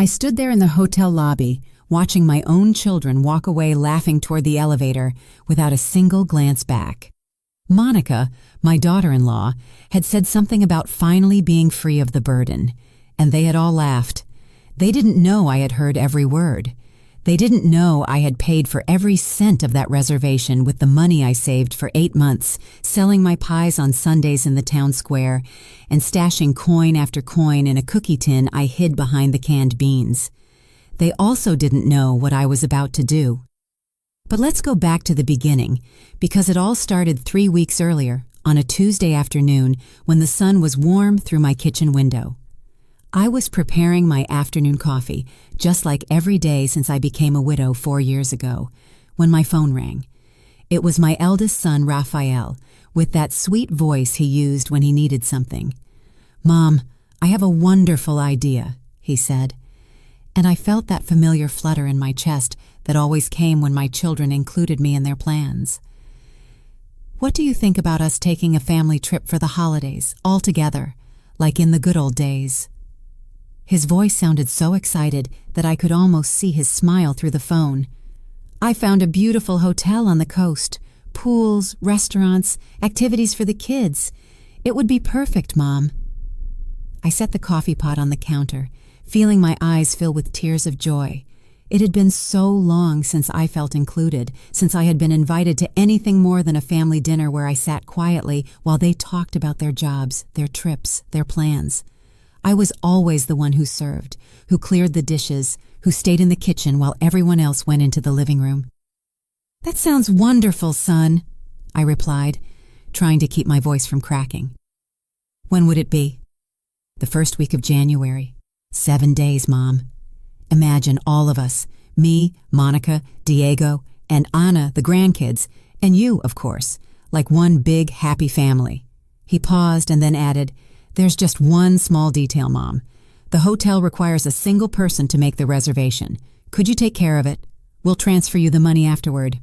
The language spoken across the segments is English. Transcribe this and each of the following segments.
I stood there in the hotel lobby, watching my own children walk away laughing toward the elevator without a single glance back. Monica, my daughter-in-law, had said something about finally being free of the burden, and they had all laughed. They didn't know I had heard every word. They didn't know I had paid for every cent of that reservation with the money I saved for 8 months, selling my pies on Sundays in the town square and stashing coin after coin in a cookie tin I hid behind the canned beans. They also didn't know what I was about to do. But let's go back to the beginning, because it all started 3 weeks earlier, on a Tuesday afternoon when the sun was warm through my kitchen window. I was preparing my afternoon coffee, just like every day since I became a widow 4 years ago, when my phone rang. It was my eldest son, Raphael, with that sweet voice he used when he needed something. "Mom, I have a wonderful idea," he said. And I felt that familiar flutter in my chest that always came when my children included me in their plans. "What do you think about us taking a family trip for the holidays, all together, like in the good old days?" His voice sounded so excited that I could almost see his smile through the phone. "I found a beautiful hotel on the coast, pools, restaurants, activities for the kids. It would be perfect, Mom." I set the coffee pot on the counter, feeling my eyes fill with tears of joy. It had been so long since I felt included, since I had been invited to anything more than a family dinner where I sat quietly while they talked about their jobs, their trips, their plans. I was always the one who served, who cleared the dishes, who stayed in the kitchen while everyone else went into the living room. "That sounds wonderful, son," I replied, trying to keep my voice from cracking. "When would it be?" "The first week of January. 7 days, Mom. Imagine all of us, me, Monica, Diego, and Anna, the grandkids, and you, of course, like one big, happy family." He paused and then added, "There's just one small detail, Mom. The hotel requires a single person to make the reservation. Could you take care of it? We'll transfer you the money afterward."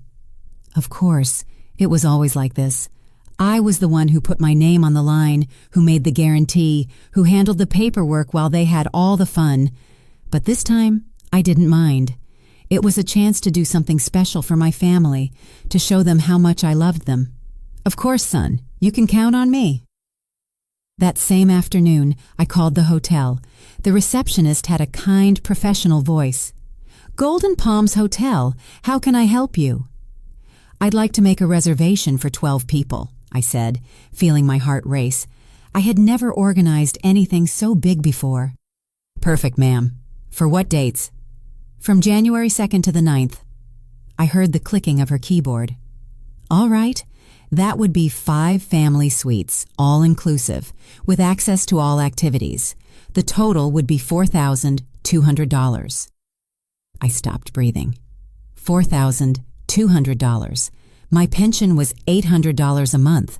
Of course, it was always like this. I was the one who put my name on the line, who made the guarantee, who handled the paperwork while they had all the fun. But this time, I didn't mind. It was a chance to do something special for my family, to show them how much I loved them. "Of course, son, you can count on me." That same afternoon, I called the hotel. The receptionist had a kind, professional voice. "Golden Palms Hotel, how can I help you?" "I'd like to make a reservation for 12 people, I said, feeling my heart race. I had never organized anything so big before. "Perfect, ma'am. For what dates?" "From January 2nd to the 9th. I heard the clicking of her keyboard. "All right. That would be 5 family suites, all inclusive, with access to all activities. The total would be $4,200. I stopped breathing. $4,200. My pension was $800 a month.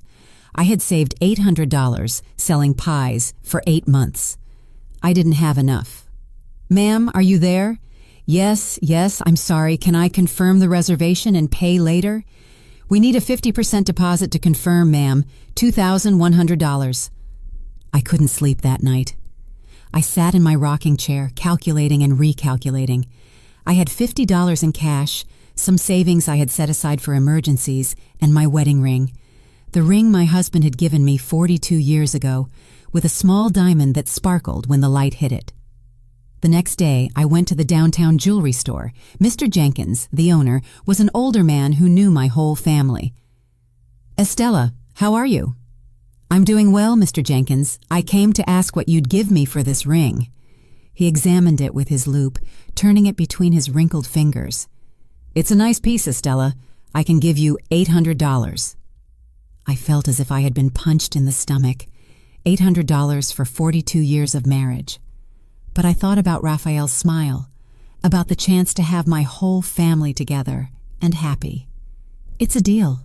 I had saved $800 selling pies for 8 months. I didn't have enough. "Ma'am, are you there?" Yes, I'm sorry. Can I confirm the reservation and pay later?" "We need a 50% deposit to confirm, ma'am. $2,100. I couldn't sleep that night. I sat in my rocking chair, calculating and recalculating. I had $50 in cash, some savings I had set aside for emergencies, and my wedding ring. The ring my husband had given me 42 years ago, with a small diamond that sparkled when the light hit it. The next day, I went to the downtown jewelry store. Mr. Jenkins, the owner, was an older man who knew my whole family. "Estella, how are you?" "I'm doing well, Mr. Jenkins. I came to ask what you'd give me for this ring." He examined it with his loupe, turning it between his wrinkled fingers. "It's a nice piece, Estella. I can give you $800. I felt as if I had been punched in the stomach. $800 for 42 years of marriage. But I thought about Raphael's smile, about the chance to have my whole family together and happy. It's a deal.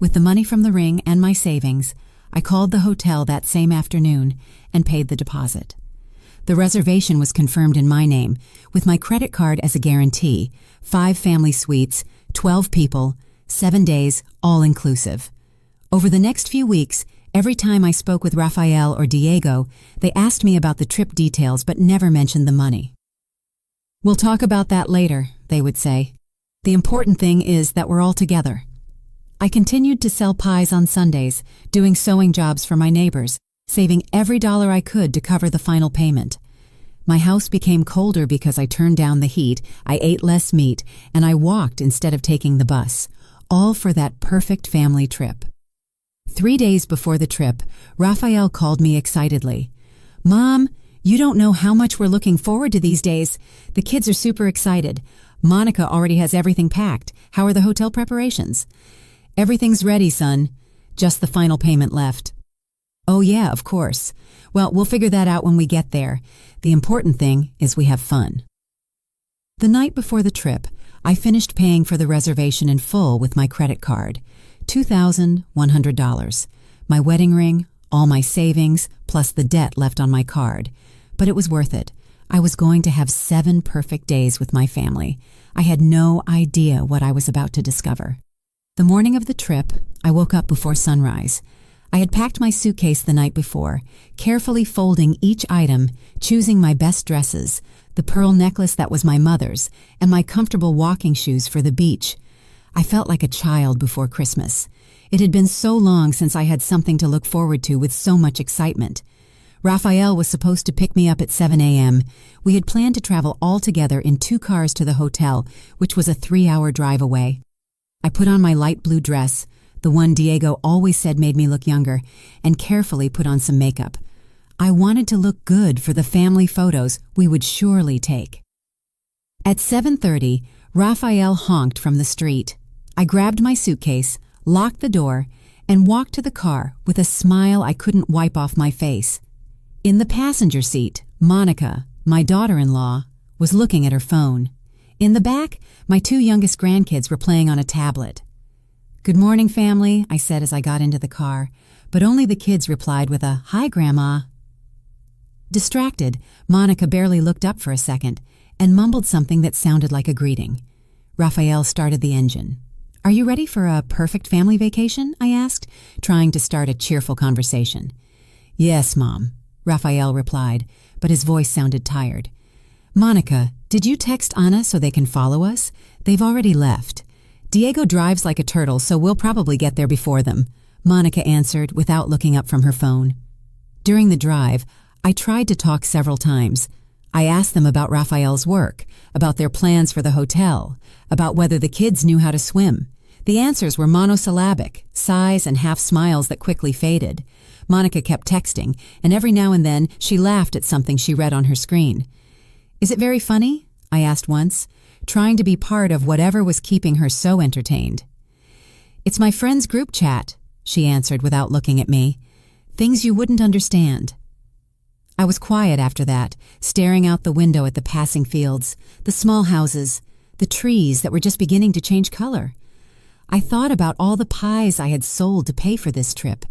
With the money from the ring and my savings, I called the hotel that same afternoon and paid the deposit. The reservation was confirmed in my name, with my credit card as a guarantee, 5 family suites, 12 people, 7 days, all inclusive. Over the next few weeks, every time I spoke with Raphael or Diego, they asked me about the trip details but never mentioned the money. "We'll talk about that later," they would say. "The important thing is that we're all together." I continued to sell pies on Sundays, doing sewing jobs for my neighbors, saving every dollar I could to cover the final payment. My house became colder because I turned down the heat, I ate less meat, and I walked instead of taking the bus, all for that perfect family trip. 3 days before the trip, Raphael called me excitedly. "Mom, you don't know how much we're looking forward to these days. The kids are super excited. Monica already has everything packed. How are the hotel preparations?" "Everything's ready, son. Just the final payment left." "Oh yeah, of course. Well, we'll figure that out when we get there. The important thing is we have fun." The night before the trip, I finished paying for the reservation in full with my credit card, $2,100. My wedding ring, all my savings, plus the debt left on my card. But it was worth it. I was going to have 7 perfect days with my family. I had no idea what I was about to discover. The morning of the trip, I woke up before sunrise. I had packed my suitcase the night before, carefully folding each item, choosing my best dresses, the pearl necklace that was my mother's, and my comfortable walking shoes for the beach. I felt like a child before Christmas. It had been so long since I had something to look forward to with so much excitement. Raphael was supposed to pick me up at 7 a.m. We had planned to travel all together in 2 cars to the hotel, which was a 3-hour drive away. I put on my light blue dress, the one Diego always said made me look younger, and carefully put on some makeup. I wanted to look good for the family photos we would surely take. At 7:30, Raphael honked from the street. I grabbed my suitcase, locked the door, and walked to the car with a smile I couldn't wipe off my face. In the passenger seat, Monica, my daughter-in-law, was looking at her phone. In the back, my 2 youngest grandkids were playing on a tablet. "Good morning, family," I said as I got into the car, but only the kids replied with a "Hi, Grandma." Distracted, Monica barely looked up for a second and mumbled something that sounded like a greeting. Raphael started the engine. "Are you ready for a perfect family vacation?" I asked, trying to start a cheerful conversation. "Yes, Mom," Raphael replied, but his voice sounded tired. "Monica, did you text Anna so they can follow us? They've already left. Diego drives like a turtle, so we'll probably get there before them," Monica answered without looking up from her phone. During the drive, I tried to talk several times. I asked them about Raphael's work, about their plans for the hotel, about whether the kids knew how to swim. The answers were monosyllabic, sighs and half smiles that quickly faded. Monica kept texting, and every now and then she laughed at something she read on her screen. "Is it very funny?" I asked once, trying to be part of whatever was keeping her so entertained. "It's my friend's group chat," she answered without looking at me. "Things you wouldn't understand." I was quiet after that, staring out the window at the passing fields, the small houses, the trees that were just beginning to change color. I thought about all the pies I had sold to pay for this trip,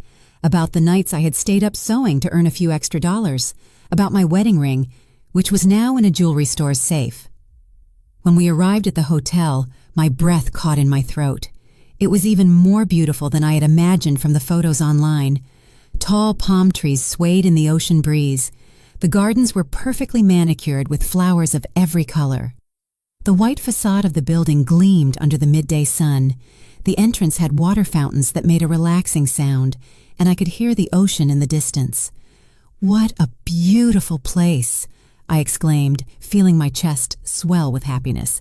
about the nights I had stayed up sewing to earn a few extra dollars, about my wedding ring, which was now in a jewelry store's safe. When we arrived at the hotel, my breath caught in my throat. It was even more beautiful than I had imagined from the photos online. Tall palm trees swayed in the ocean breeze. The gardens were perfectly manicured with flowers of every color. The white facade of the building gleamed under the midday sun. The entrance had water fountains that made a relaxing sound, and I could hear the ocean in the distance. "What a beautiful place!" I exclaimed, feeling my chest swell with happiness.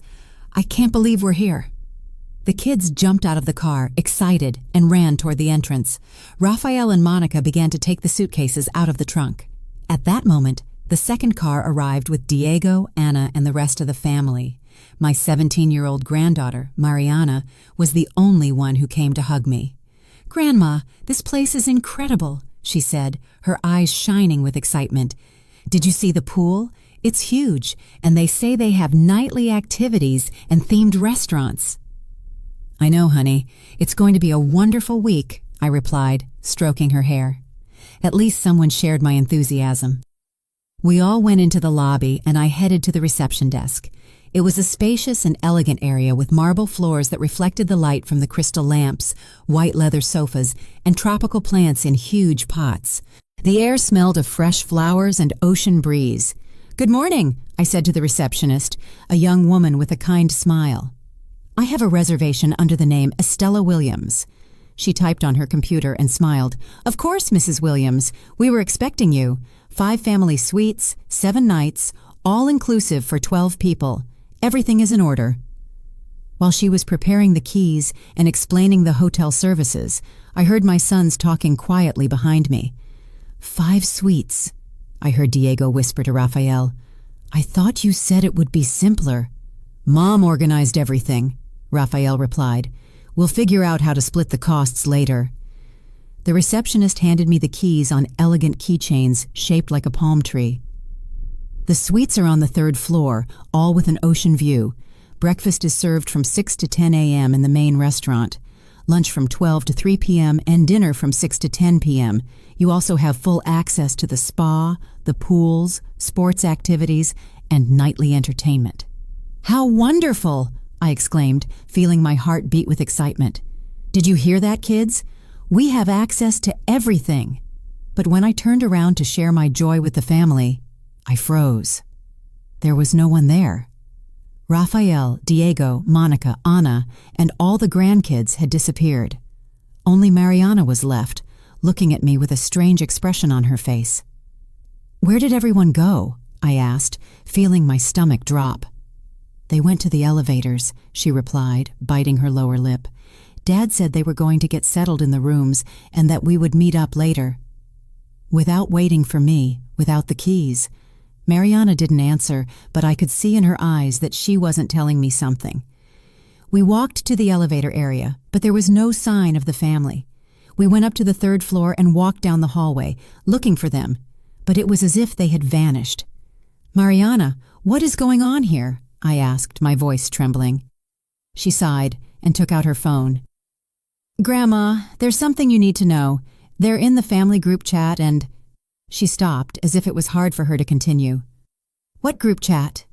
"I can't believe we're here." The kids jumped out of the car, excited, and ran toward the entrance. Raphael and Monica began to take the suitcases out of the trunk. At that moment, the second car arrived with Diego, Anna, and the rest of the family. My 17-year-old granddaughter, Mariana, was the only one who came to hug me. "Grandma, this place is incredible," she said, her eyes shining with excitement. "Did you see the pool? It's huge, and they say they have nightly activities and themed restaurants." "I know, honey. It's going to be a wonderful week," I replied, stroking her hair. At least someone shared my enthusiasm. We all went into the lobby, and I headed to the reception desk. It was a spacious and elegant area with marble floors that reflected the light from the crystal lamps, white leather sofas, and tropical plants in huge pots. The air smelled of fresh flowers and ocean breeze. "Good morning," I said to the receptionist, a young woman with a kind smile. "I have a reservation under the name Estella Williams." She typed on her computer and smiled. "Of course, Mrs. Williams. We were expecting you. 5 family suites, 7 nights, all inclusive for 12 people. Everything is in order." While she was preparing the keys and explaining the hotel services, I heard my sons talking quietly behind me. 5 suites, I heard Diego whisper to Rafael. "I thought you said it would be simpler." "Mom organized everything," Rafael replied. "We'll figure out how to split the costs later." The receptionist handed me the keys on elegant keychains shaped like a palm tree. The suites are on the 3rd floor, all with an ocean view. Breakfast is served from 6 to 10 a.m. in the main restaurant, lunch from 12 to 3 p.m., and dinner from 6 to 10 p.m. You also have full access to the spa, the pools, sports activities, and nightly entertainment. "How wonderful!" I exclaimed, feeling my heart beat with excitement. "Did you hear that, kids? We have access to everything." But when I turned around to share my joy with the family, I froze. There was no one there. Rafael, Diego, Monica, Ana, and all the grandkids had disappeared. Only Mariana was left, looking at me with a strange expression on her face. "Where did everyone go?" I asked, feeling my stomach drop. "They went to the elevators," she replied, biting her lower lip. "Dad said they were going to get settled in the rooms and that we would meet up later." Without waiting for me, without the keys, Mariana didn't answer, but I could see in her eyes that she wasn't telling me something. We walked to the elevator area, but there was no sign of the family. We went up to the 3rd floor and walked down the hallway, looking for them, but it was as if they had vanished. "Mariana, what is going on here?" I asked, my voice trembling. She sighed and took out her phone. "Grandma, there's something you need to know. They're in the family group chat and—" She stopped, as if it was hard for her to continue. "What group chat?"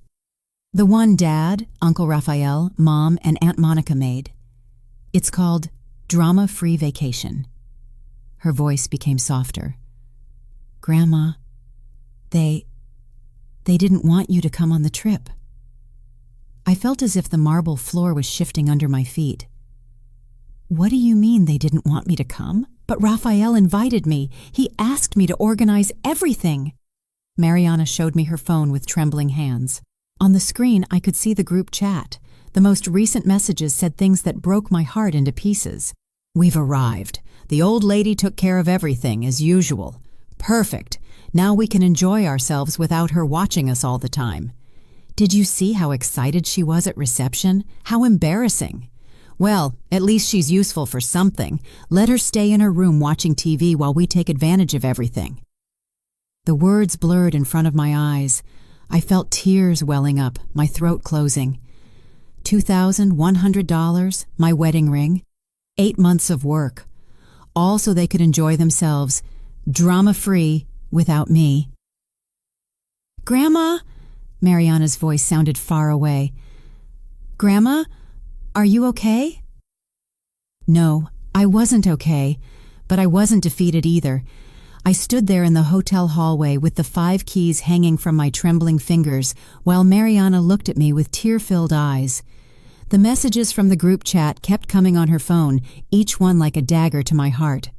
"The one Dad, Uncle Rafael, Mom, and Aunt Monica made. It's called Drama-Free Vacation." Her voice became softer. "Grandma, they didn't want you to come on the trip." I felt as if the marble floor was shifting under my feet. "What do you mean they didn't want me to come? But Rafael invited me. He asked me to organize everything." Mariana showed me her phone with trembling hands. On the screen, I could see the group chat. The most recent messages said things that broke my heart into pieces. "We've arrived. The old lady took care of everything, as usual. Perfect. Now we can enjoy ourselves without her watching us all the time. Did you see how excited she was at reception? How embarrassing. Well, at least she's useful for something. Let her stay in her room watching TV while we take advantage of everything." The words blurred in front of my eyes. I felt tears welling up, my throat closing. $2,100, my wedding ring, 8 months of work, all so they could enjoy themselves, drama-free, without me. "Grandma?" Mariana's voice sounded far away. "Grandma? Are you okay?" No, I wasn't okay, but I wasn't defeated either. I stood there in the hotel hallway with the 5 keys hanging from my trembling fingers while Mariana looked at me with tear-filled eyes. The messages from the group chat kept coming on her phone, each one like a dagger to my heart.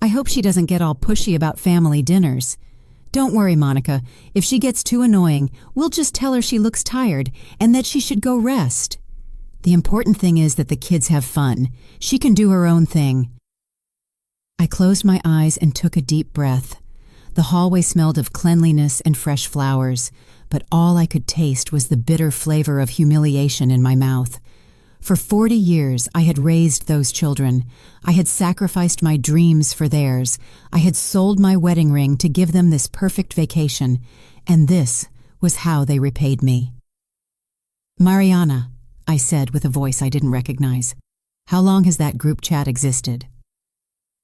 I hope she doesn't get all pushy about family dinners. Don't worry, Monica. If she gets too annoying, we'll just tell her she looks tired and that she should go rest. The important thing is that the kids have fun. She can do her own thing. I closed my eyes and took a deep breath. The hallway smelled of cleanliness and fresh flowers, but all I could taste was the bitter flavor of humiliation in my mouth. For 40 years, I had raised those children. I had sacrificed my dreams for theirs. I had sold my wedding ring to give them this perfect vacation, and this was how they repaid me. "Mariana," I said with a voice I didn't recognize, "how long has that group chat existed?"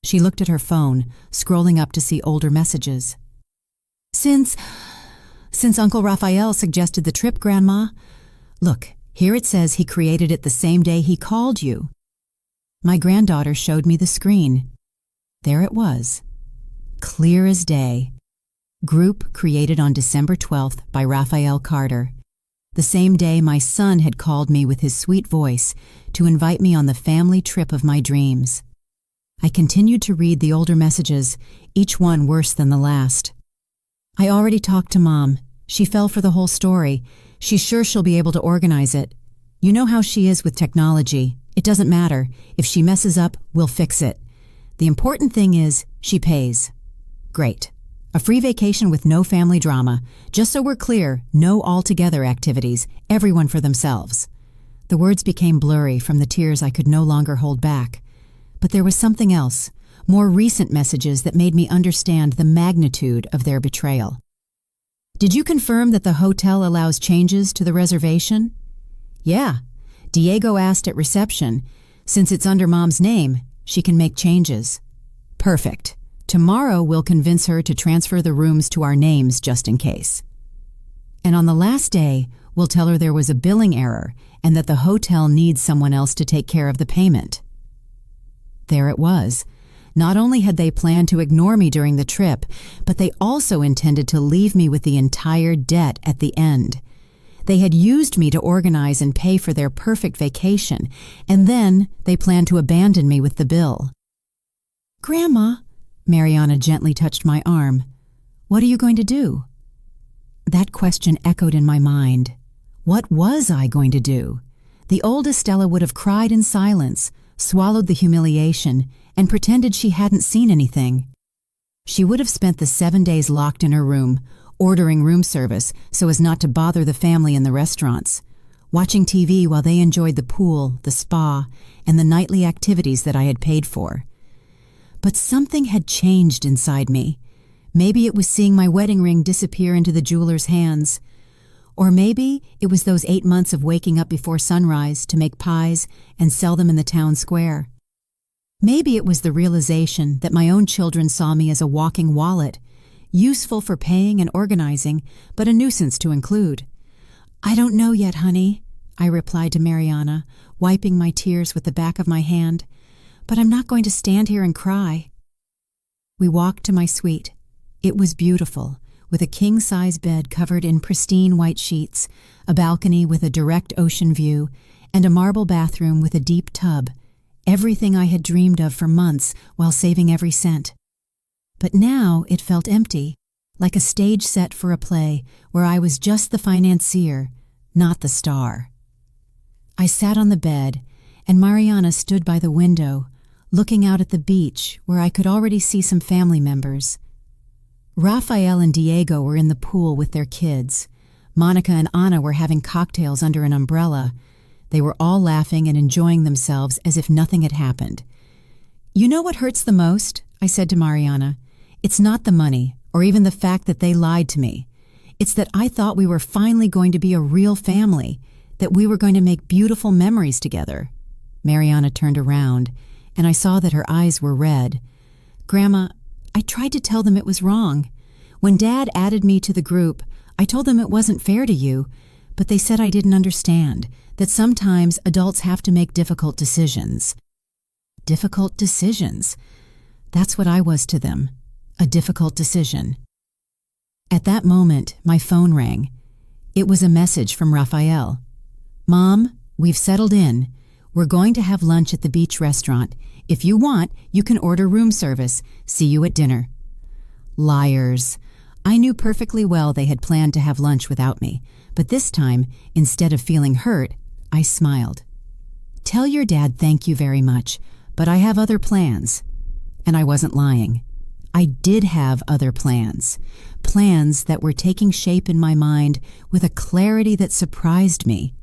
She looked at her phone, scrolling up to see older messages. Since Uncle Rafael suggested the trip, Grandma. Look, here it says he created it the same day he called you." My granddaughter showed me the screen. There it was, clear as day. Group created on December 12th by Raphael Carter. The same day my son had called me with his sweet voice to invite me on the family trip of my dreams. I continued to read the older messages, each one worse than the last. I already talked to Mom. She fell for the whole story. She's sure she'll be able to organize it. You know how she is with technology. It doesn't matter. If she messes up, we'll fix it. The important thing is she pays. Great. A free vacation with no family drama. Just so we're clear, no all-together activities, everyone for themselves. The words became blurry from the tears I could no longer hold back. But there was something else, more recent messages that made me understand the magnitude of their betrayal. Did you confirm that the hotel allows changes to the reservation? Yeah. Diego asked at reception. Since it's under Mom's name, she can make changes. Perfect. Tomorrow we'll convince her to transfer the rooms to our names just in case. And on the last day, we'll tell her there was a billing error and that the hotel needs someone else to take care of the payment. There it was. Not only had they planned to ignore me during the trip, but they also intended to leave me with the entire debt at the end. They had used me to organize and pay for their perfect vacation, and then they planned to abandon me with the bill. Grandma, Mariana gently touched my arm. What are you going to do? That question echoed in my mind. What was I going to do? The old Estella would have cried in silence, swallowed the humiliation, and pretended she hadn't seen anything. She would have spent the 7 days locked in her room, ordering room service so as not to bother the family in the restaurants, watching TV while they enjoyed the pool, the spa, and the nightly activities that I had paid for. But something had changed inside me. Maybe it was seeing my wedding ring disappear into the jeweler's hands. Or maybe it was those 8 months of waking up before sunrise to make pies and sell them in the town square. Maybe it was the realization that my own children saw me as a walking wallet, useful for paying and organizing, but a nuisance to include. I don't know yet, honey, I replied to Mariana, wiping my tears with the back of my hand. But I'm not going to stand here and cry. We walked to my suite. It was beautiful, with a king-size bed covered in pristine white sheets, a balcony with a direct ocean view, and a marble bathroom with a deep tub, everything I had dreamed of for months while saving every cent. But now it felt empty, like a stage set for a play where I was just the financier, not the star. I sat on the bed, and Mariana stood by the window, looking out at the beach where I could already see some family members. Raphael and Diego were in the pool with their kids. Monica and Anna were having cocktails under an umbrella. They were all laughing and enjoying themselves as if nothing had happened. You know what hurts the most? I said to Mariana. It's not the money, or even the fact that they lied to me. It's that I thought we were finally going to be a real family, that we were going to make beautiful memories together. Mariana turned around, and I saw that her eyes were red. Grandma, I tried to tell them it was wrong. When Dad added me to the group, I told them it wasn't fair to you, but they said I didn't understand, that sometimes adults have to make difficult decisions. Difficult decisions. That's what I was to them, a difficult decision. At that moment, my phone rang. It was a message from Raphael. Mom, we've settled in. We're going to have lunch at the beach restaurant. If you want, you can order room service. See you at dinner. Liars. I knew perfectly well they had planned to have lunch without me, but this time, instead of feeling hurt, I smiled. Tell your dad thank you very much, but I have other plans. And I wasn't lying. I did have other plans. Plans that were taking shape in my mind with a clarity that surprised me.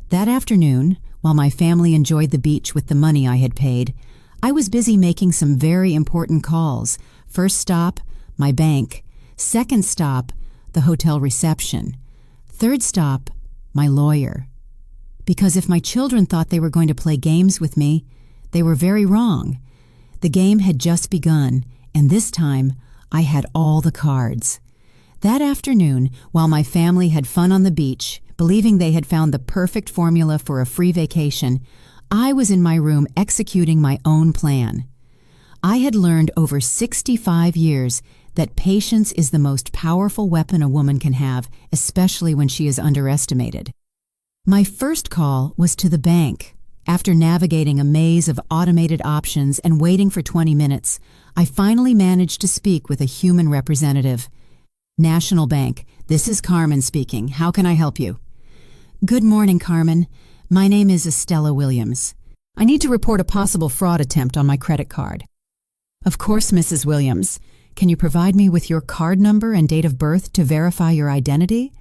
That afternoon, while my family enjoyed the beach with the money I had paid, I was busy making some very important calls. First stop, my bank. Second stop, the hotel reception. Third stop, my lawyer. Because if my children thought they were going to play games with me, they were very wrong. The game had just begun, and this time I had all the cards. That afternoon, while my family had fun on the beach, believing they had found the perfect formula for a free vacation, I was in my room executing my own plan. I had learned over 65 years that patience is the most powerful weapon a woman can have, especially when she is underestimated. My first call was to the bank. After navigating a maze of automated options and waiting for 20 minutes, I finally managed to speak with a human representative. National Bank, this is Carmen speaking. How can I help you? Good morning, Carmen. My name is Estella Williams. I need to report a possible fraud attempt on my credit card. Of course, Mrs. Williams. Can you provide me with your card number and date of birth to verify your identity?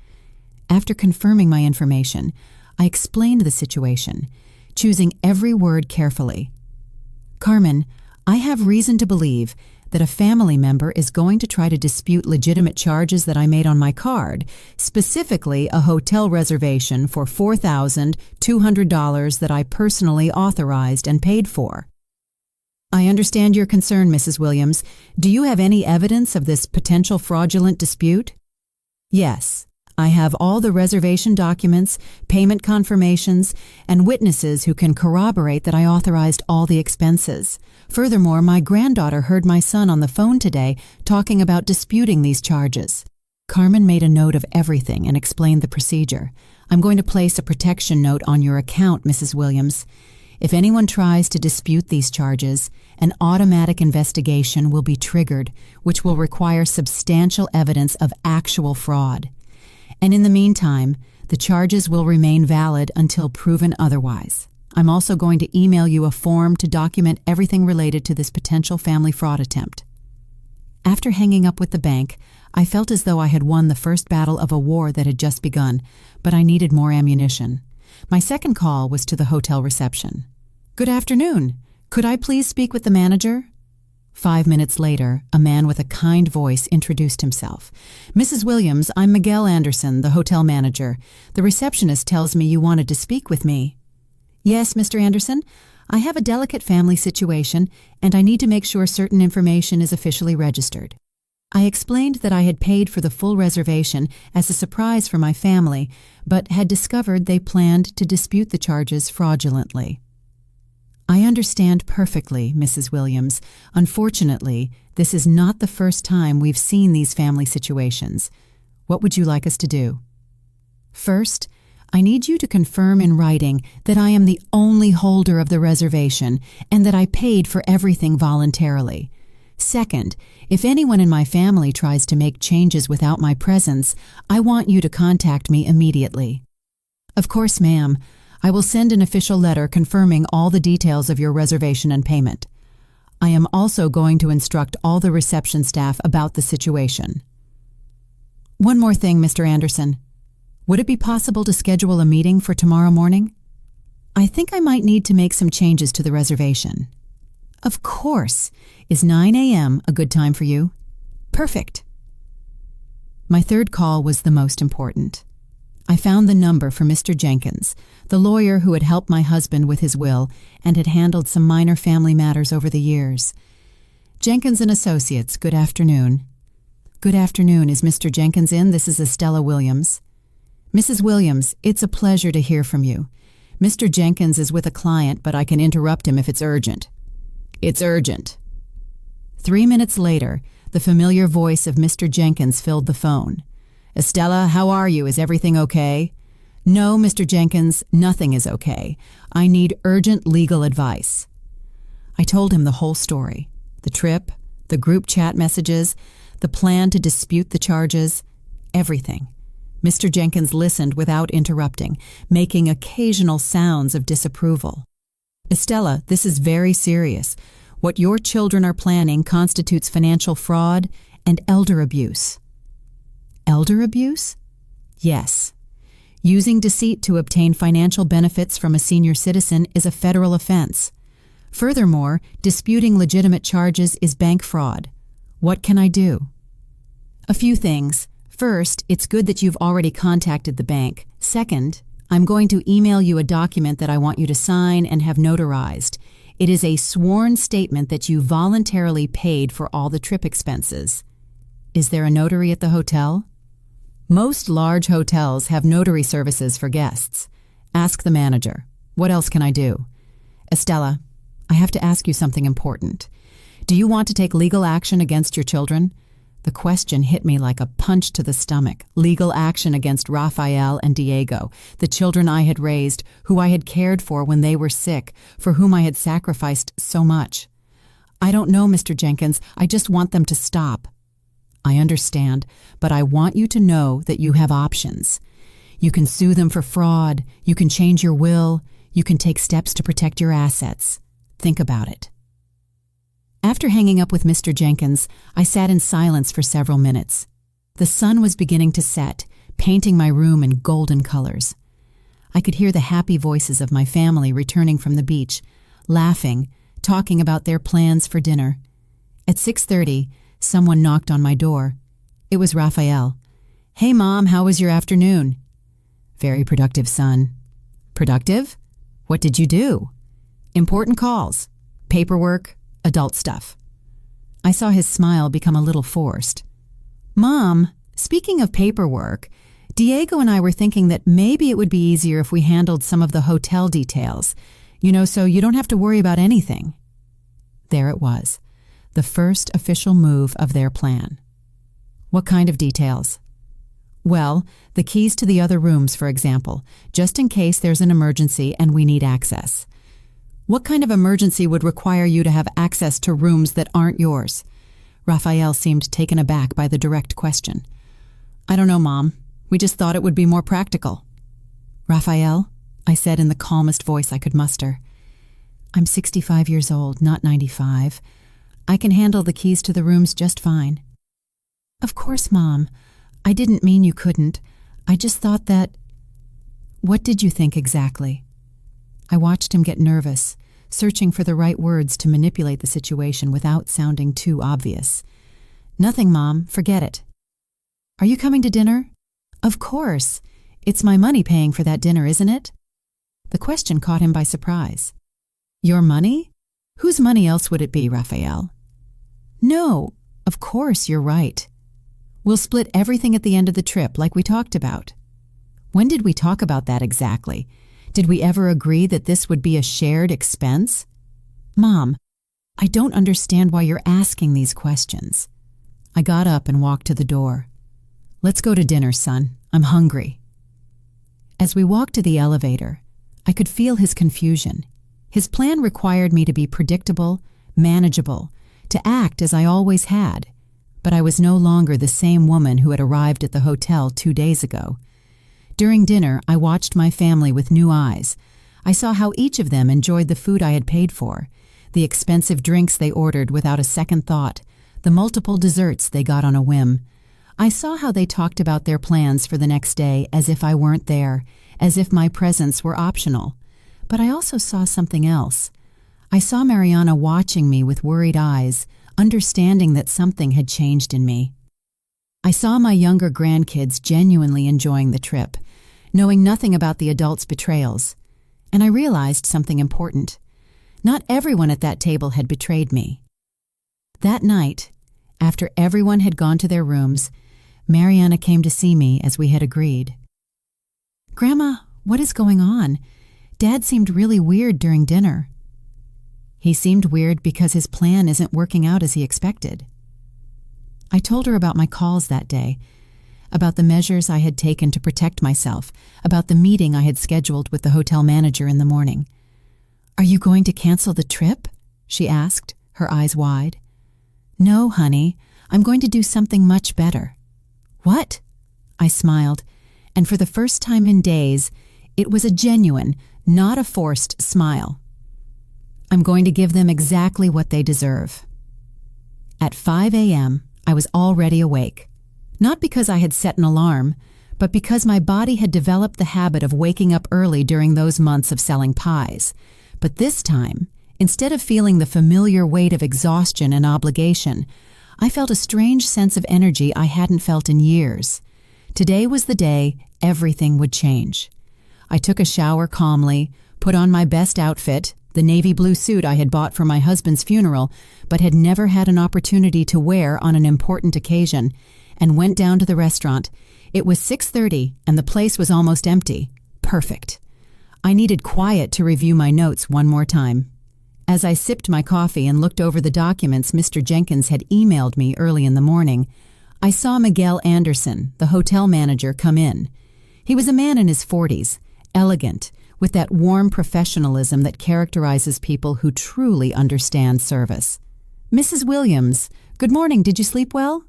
After confirming my information, I explained the situation, choosing every word carefully. Carmen, I have reason to believe that a family member is going to try to dispute legitimate charges that I made on my card, specifically a hotel reservation for $4,200 that I personally authorized and paid for. I understand your concern, Mrs. Williams. Do you have any evidence of this potential fraudulent dispute? Yes. I have all the reservation documents, payment confirmations, and witnesses who can corroborate that I authorized all the expenses. Furthermore, my granddaughter heard my son on the phone today talking about disputing these charges. Carmen made a note of everything and explained the procedure. I'm going to place a protection note on your account, Mrs. Williams. If anyone tries to dispute these charges, an automatic investigation will be triggered, which will require substantial evidence of actual fraud. And in the meantime, the charges will remain valid until proven otherwise. I'm also going to email you a form to document everything related to this potential family fraud attempt. After hanging up with the bank, I felt as though I had won the first battle of a war that had just begun, but I needed more ammunition. My second call was to the hotel reception. Good afternoon. Could I please speak with the manager? 5 minutes later, a man with a kind voice introduced himself. Mrs. Williams, I'm Miguel Anderson, the hotel manager. The receptionist tells me you wanted to speak with me. Yes, Mr. Anderson. I have a delicate family situation, and I need to make sure certain information is officially registered. I explained that I had paid for the full reservation as a surprise for my family, but had discovered they planned to dispute the charges fraudulently. I understand perfectly, Mrs. Williams. Unfortunately, this is not the first time we've seen these family situations. What would you like us to do? First, I need you to confirm in writing that I am the only holder of the reservation and that I paid for everything voluntarily. Second, if anyone in my family tries to make changes without my presence, I want you to contact me immediately. Of course, ma'am. I will send an official letter confirming all the details of your reservation and payment. I am also going to instruct all the reception staff about the situation. One more thing, Mr. Anderson. Would it be possible to schedule a meeting for tomorrow morning? I think I might need to make some changes to the reservation. Of course. Is 9 a.m. a good time for you? Perfect. My third call was the most important. I found the number for Mr. Jenkins, the lawyer who had helped my husband with his will and had handled some minor family matters over the years. Jenkins and Associates, good afternoon. Good afternoon. Is Mr. Jenkins in? This is Estella Williams. Mrs. Williams, it's a pleasure to hear from you. Mr. Jenkins is with a client, but I can interrupt him if it's urgent. It's urgent. 3 minutes later, the familiar voice of Mr. Jenkins filled the phone. Estella, how are you? Is everything okay? No, Mr. Jenkins, nothing is okay. I need urgent legal advice. I told him the whole story. The trip, the group chat messages, the plan to dispute the charges, everything. Mr. Jenkins listened without interrupting, making occasional sounds of disapproval. Estella, this is very serious. What your children are planning constitutes financial fraud and elder abuse. Elder abuse? Yes. Using deceit to obtain financial benefits from a senior citizen is a federal offense. Furthermore, disputing legitimate charges is bank fraud. What can I do? A few things. First, it's good that you've already contacted the bank. Second, I'm going to email you a document that I want you to sign and have notarized. It is a sworn statement that you voluntarily paid for all the trip expenses. Is there a notary at the hotel? Most large hotels have notary services for guests. Ask the manager. What else can I do? Estella, I have to ask you something important. Do you want to take legal action against your children? The question hit me like a punch to the stomach. Legal action against Rafael and Diego, the children I had raised, who I had cared for when they were sick, for whom I had sacrificed so much. I don't know, Mr. Jenkins. I just want them to stop. I understand, but I want you to know that you have options. You can sue them for fraud. You can change your will. You can take steps to protect your assets. Think about it. After hanging up with Mr. Jenkins, I sat in silence for several minutes. The sun was beginning to set, painting my room in golden colors. I could hear the happy voices of my family returning from the beach, laughing, talking about their plans for dinner. At 6:30, someone knocked on my door. It was Rafael. "Hey, Mom, how was your afternoon?" "Very productive, son." "Productive? What did you do?" "Important calls. Paperwork. Adult stuff." I saw his smile become a little forced. "Mom, speaking of paperwork, Diego and I were thinking that maybe it would be easier if we handled some of the hotel details, so you don't have to worry about anything." There it was, the first official move of their plan. "What kind of details?" "Well, the keys to the other rooms, for example, just in case there's an emergency and we need access." "What kind of emergency would require you to have access to rooms that aren't yours?" Rafael seemed taken aback by the direct question. "I don't know, Mom. We just thought it would be more practical." "Rafael," I said in the calmest voice I could muster, "I'm 65 years old, not 95. I can handle the keys to the rooms just fine." "Of course, Mom. I didn't mean you couldn't. I just thought that—" "What did you think exactly?" I watched him get nervous, searching for the right words to manipulate the situation without sounding too obvious. "Nothing, Mom. Forget it." "Are you coming to dinner?" "Of course. It's my money paying for that dinner, isn't it?" The question caught him by surprise. "Your money? Whose money else would it be, Rafael?" "No, of course, you're right. We'll split everything at the end of the trip like we talked about." "When did we talk about that exactly? Did we ever agree that this would be a shared expense?" "Mom, I don't understand why you're asking these questions." I got up and walked to the door. "Let's go to dinner, son. I'm hungry." As we walked to the elevator, I could feel his confusion. His plan required me to be predictable, manageable, to act as I always had. But I was no longer the same woman who had arrived at the hotel 2 days ago. During dinner, I watched my family with new eyes. I saw how each of them enjoyed the food I had paid for, the expensive drinks they ordered without a second thought, the multiple desserts they got on a whim. I saw how they talked about their plans for the next day as if I weren't there, as if my presence were optional. But I also saw something else. I saw Mariana watching me with worried eyes, understanding that something had changed in me. I saw my younger grandkids genuinely enjoying the trip, knowing nothing about the adults' betrayals. And I realized something important. Not everyone at that table had betrayed me. That night, after everyone had gone to their rooms, Mariana came to see me as we had agreed. "Grandma, what is going on? Dad seemed really weird during dinner." "He seemed weird because his plan isn't working out as he expected." I told her about my calls that day, about the measures I had taken to protect myself, about the meeting I had scheduled with the hotel manager in the morning. "Are you going to cancel the trip?" she asked, her eyes wide. "No, honey, I'm going to do something much better." "What?" I smiled, and for the first time in days, it was a genuine, not a forced smile. "I'm going to give them exactly what they deserve." At 5 a.m., I was already awake. Not because I had set an alarm, but because my body had developed the habit of waking up early during those months of selling pies. But this time, instead of feeling the familiar weight of exhaustion and obligation, I felt a strange sense of energy I hadn't felt in years. Today was the day everything would change. I took a shower calmly, put on my best outfit, the navy blue suit I had bought for my husband's funeral, but had never had an opportunity to wear on an important occasion, and went down to the restaurant. It was 6:30, and the place was almost empty. Perfect. I needed quiet to review my notes one more time. As I sipped my coffee and looked over the documents Mr. Jenkins had emailed me early in the morning, I saw Miguel Anderson, the hotel manager, come in. He was a man in his 40s, elegant, with that warm professionalism that characterizes people who truly understand service. "Mrs. Williams, good morning. Did you sleep well?"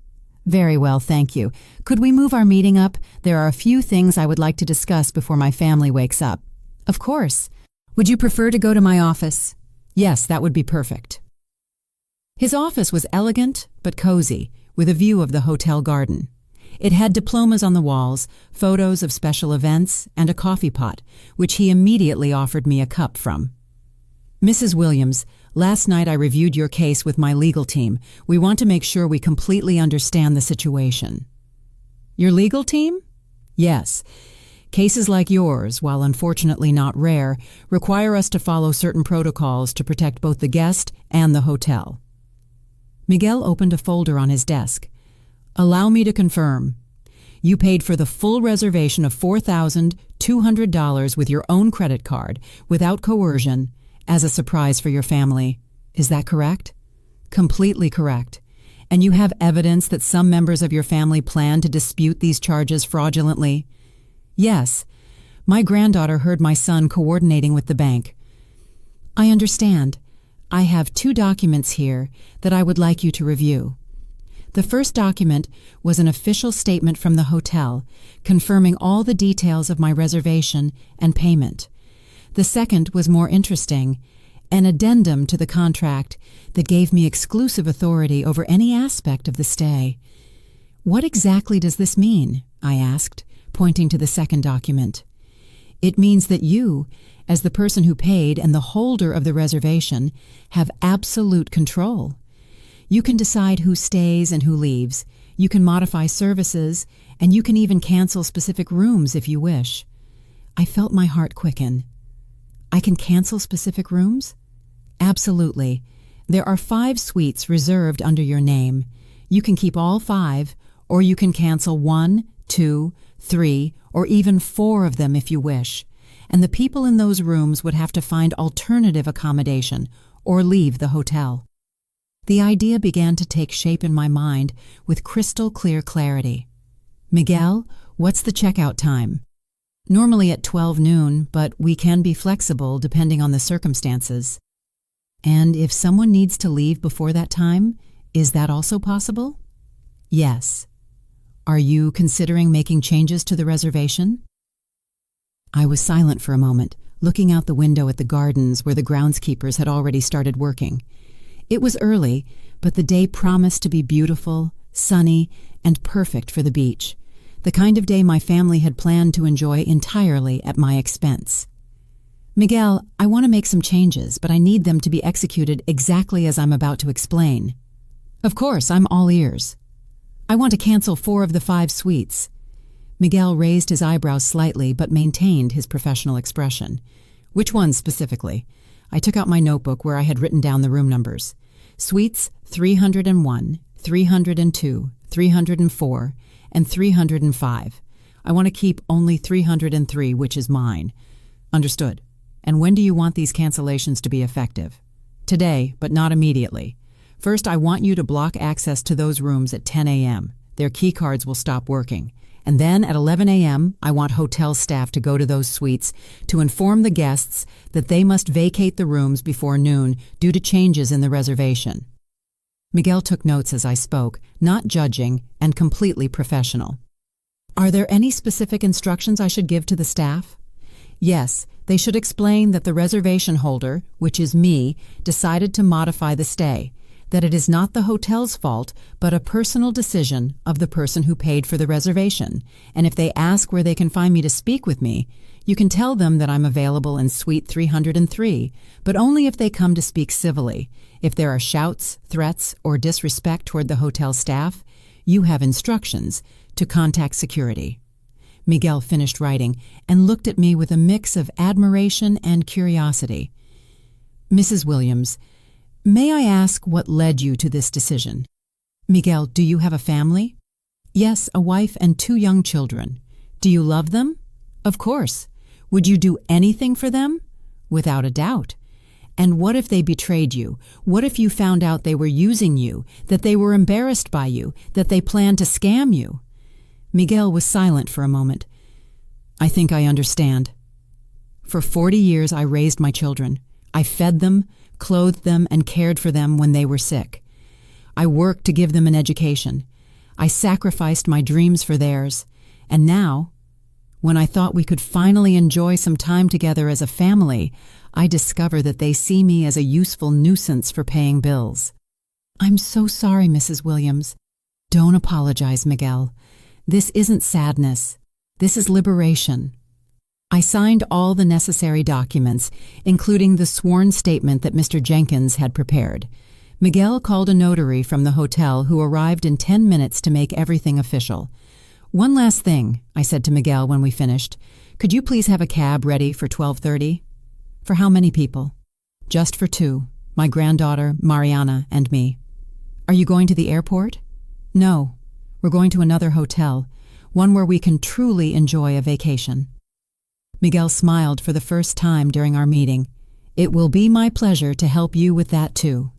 "Very well, thank you. Could we move our meeting up? There are a few things I would like to discuss before my family wakes up." "Of course. Would you prefer to go to my office?" "Yes, that would be perfect." His office was elegant but cozy, with a view of the hotel garden. It had diplomas on the walls, photos of special events, and a coffee pot, which he immediately offered me a cup from. "Mrs. Williams, last night I reviewed your case with my legal team. We want to make sure we completely understand the situation." "Your legal team?" "Yes. Cases like yours, while unfortunately not rare, require us to follow certain protocols to protect both the guest and the hotel." Miguel opened a folder on his desk. "Allow me to confirm. You paid for the full reservation of $4,200 with your own credit card, without coercion, as a surprise for your family. Is that correct?" "Completely correct. And you have evidence that some members of your family plan to dispute these charges fraudulently?" "Yes. My granddaughter heard my son coordinating with the bank." "I understand. I have 2 documents here that I would like you to review. The first document was an official statement from the hotel confirming all the details of my reservation and payment. The second was more interesting, an addendum to the contract that gave me exclusive authority over any aspect of the stay." "What exactly does this mean?" I asked, pointing to the second document. "It means that you, as the person who paid and the holder of the reservation, have absolute control. You can decide who stays and who leaves. You can modify services, and you can even cancel specific rooms if you wish." I felt my heart quicken. "I can cancel specific rooms?" "Absolutely. There are 5 suites reserved under your name. You can keep all 5, or you can cancel 1, 2, 3, or even 4 of them if you wish. And the people in those rooms would have to find alternative accommodation or leave the hotel." The idea began to take shape in my mind with crystal clear clarity. "Miguel, what's the checkout time?" "Normally at 12 noon, but we can be flexible depending on the circumstances." "And if someone needs to leave before that time, is that also possible?" "Yes." "Are you considering making changes to the reservation?" I was silent for a moment, looking out the window at the gardens where the groundskeepers had already started working. It was early, but the day promised to be beautiful, sunny, and perfect for the beach, the kind of day my family had planned to enjoy entirely at my expense. "Miguel, I want to make some changes, but I need them to be executed exactly as I'm about to explain." "Of course, I'm all ears." "I want to cancel 4 of the 5 suites." Miguel raised his eyebrows slightly but maintained his professional expression. "Which ones specifically?" I took out my notebook where I had written down the room numbers. "Suites 301, 302, 304, and 305. I want to keep only 303, which is mine." "Understood. And when do you want these cancellations to be effective?" "Today, but not immediately. First, I want you to block access to those rooms at 10 a.m. Their key cards will stop working. And then at 11 a.m., I want hotel staff to go to those suites to inform the guests that they must vacate the rooms before noon due to changes in the reservation." Miguel took notes as I spoke, not judging and completely professional. "Are there any specific instructions I should give to the staff?" "Yes, they should explain that the reservation holder, which is me, decided to modify the stay, that it is not the hotel's fault, but a personal decision of the person who paid for the reservation, and if they ask where they can find me to speak with me, you can tell them that I'm available in Suite 303, but only if they come to speak civilly. If there are shouts, threats, or disrespect toward the hotel staff, you have instructions to contact security." Miguel finished writing and looked at me with a mix of admiration and curiosity. "Mrs. Williams, may I ask what led you to this decision?" "Miguel, do you have a family?" "Yes, a wife and 2 young children." "Do you love them?" "Of course." "Would you do anything for them?" "Without a doubt." And what if they betrayed you? What if you found out they were using you, that they were embarrassed by you, that they planned to scam you? Miguel was silent for a moment. I think I understand. For 40 years I raised my children. I fed them, clothed them, and cared for them when they were sick. I worked to give them an education. I sacrificed my dreams for theirs. And now, when I thought we could finally enjoy some time together as a family, I discover that they see me as a useful nuisance for paying bills. I'm so sorry, Mrs. Williams. Don't apologize, Miguel. This isn't sadness. This is liberation. I signed all the necessary documents, including the sworn statement that Mr. Jenkins had prepared. Miguel called a notary from the hotel who arrived in 10 minutes to make everything official. One last thing, I said to Miguel when we finished. Could you please have a cab ready for 12:30? For how many people? Just for 2, my granddaughter, Mariana, and me. Are you going to the airport? No, we're going to another hotel, one where we can truly enjoy a vacation. Miguel smiled for the first time during our meeting. It will be my pleasure to help you with that too.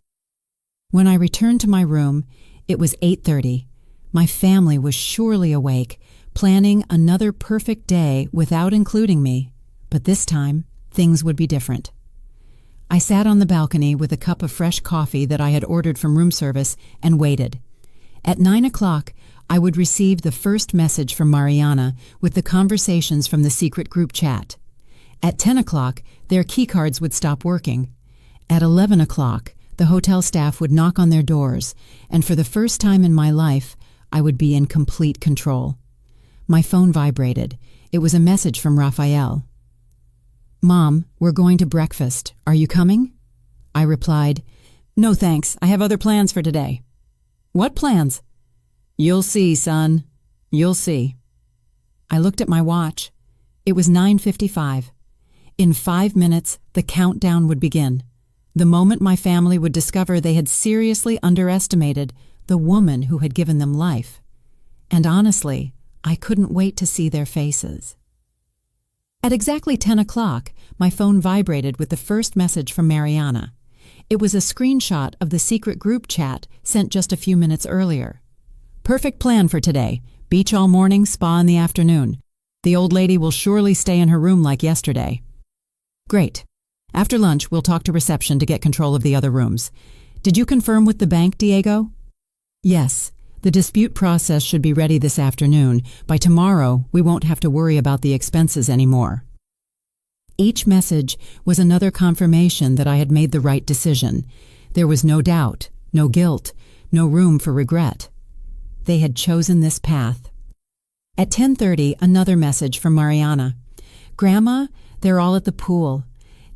When I returned to my room, it was 8:30. My family was surely awake, planning another perfect day without including me, but this time, things would be different. I sat on the balcony with a cup of fresh coffee that I had ordered from room service and waited. At 9 o'clock, I would receive the first message from Mariana with the conversations from the secret group chat. At 10 o'clock, their keycards would stop working. At 11 o'clock, the hotel staff would knock on their doors, and for the first time in my life, I would be in complete control. My phone vibrated. It was a message from Raphael. Mom, we're going to breakfast. Are you coming? I replied, No thanks, I have other plans for today. What plans? You'll see, son. You'll see. I looked at my watch. It was 9:55. In 5 minutes, the countdown would begin. The moment my family would discover they had seriously underestimated the woman who had given them life. And honestly, I couldn't wait to see their faces. At exactly 10 o'clock, my phone vibrated with the first message from Mariana. It was a screenshot of the secret group chat sent just a few minutes earlier. Perfect plan for today. Beach all morning, spa in the afternoon. The old lady will surely stay in her room like yesterday. Great. After lunch, we'll talk to reception to get control of the other rooms. Did you confirm with the bank, Diego? Yes. The dispute process should be ready this afternoon. By tomorrow, we won't have to worry about the expenses anymore. Each message was another confirmation that I had made the right decision. There was no doubt, no guilt, no room for regret. They had chosen this path. At 10:30, another message from Mariana. Grandma, they're all at the pool.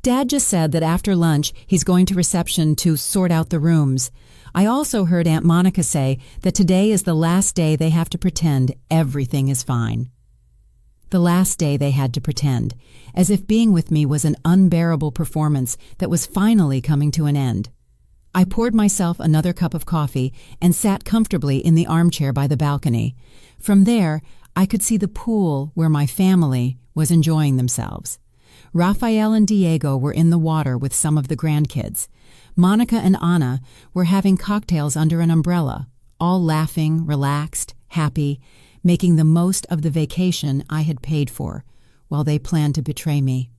Dad just said that after lunch, he's going to reception to sort out the rooms. I also heard Aunt Monica say that today is the last day they have to pretend everything is fine. The last day they had to pretend, as if being with me was an unbearable performance that was finally coming to an end. I poured myself another cup of coffee and sat comfortably in the armchair by the balcony. From there, I could see the pool where my family was enjoying themselves. Raphael and Diego were in the water with some of the grandkids. Monica and Anna were having cocktails under an umbrella, all laughing, relaxed, happy, making the most of the vacation I had paid for, while they planned to betray me.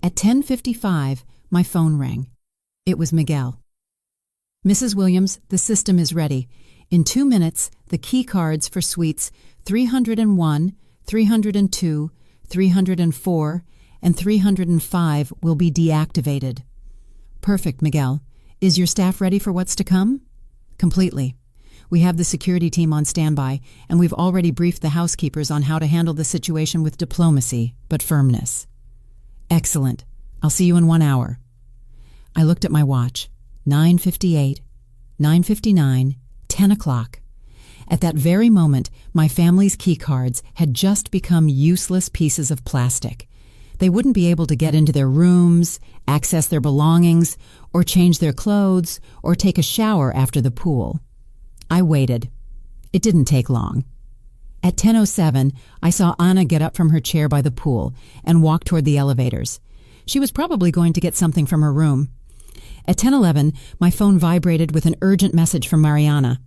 At 10:55, my phone rang. It was Miguel. Mrs. Williams, the system is ready. In 2 minutes, the key cards for suites 301, 302, 304, and 305 will be deactivated. Perfect, Miguel. Is your staff ready for what's to come? Completely. We have the security team on standby, and we've already briefed the housekeepers on how to handle the situation with diplomacy, but firmness. Excellent. I'll see you in 1 hour. I looked at my watch. 9:58, 9:59, 10 o'clock. At that very moment, my family's key cards had just become useless pieces of plastic. They wouldn't be able to get into their rooms, access their belongings, or change their clothes, or take a shower after the pool. I waited. It didn't take long. At 10:07, I saw Anna get up from her chair by the pool and walk toward the elevators. She was probably going to get something from her room. At 10:11, my phone vibrated with an urgent message from Mariana.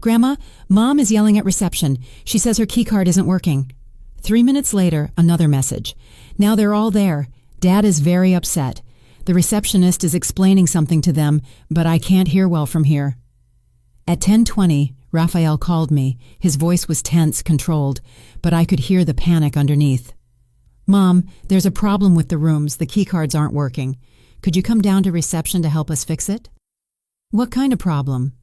"Grandma, Mom is yelling at reception. She says her keycard isn't working." 3 minutes later, another message. "Now they're all there. Dad is very upset. The receptionist is explaining something to them, but I can't hear well from here." At 10:20, Raphael called me. His voice was tense, controlled, but I could hear the panic underneath. "Mom, there's a problem with the rooms. The keycards aren't working. Could you come down to reception to help us fix it?" "What kind of problem?"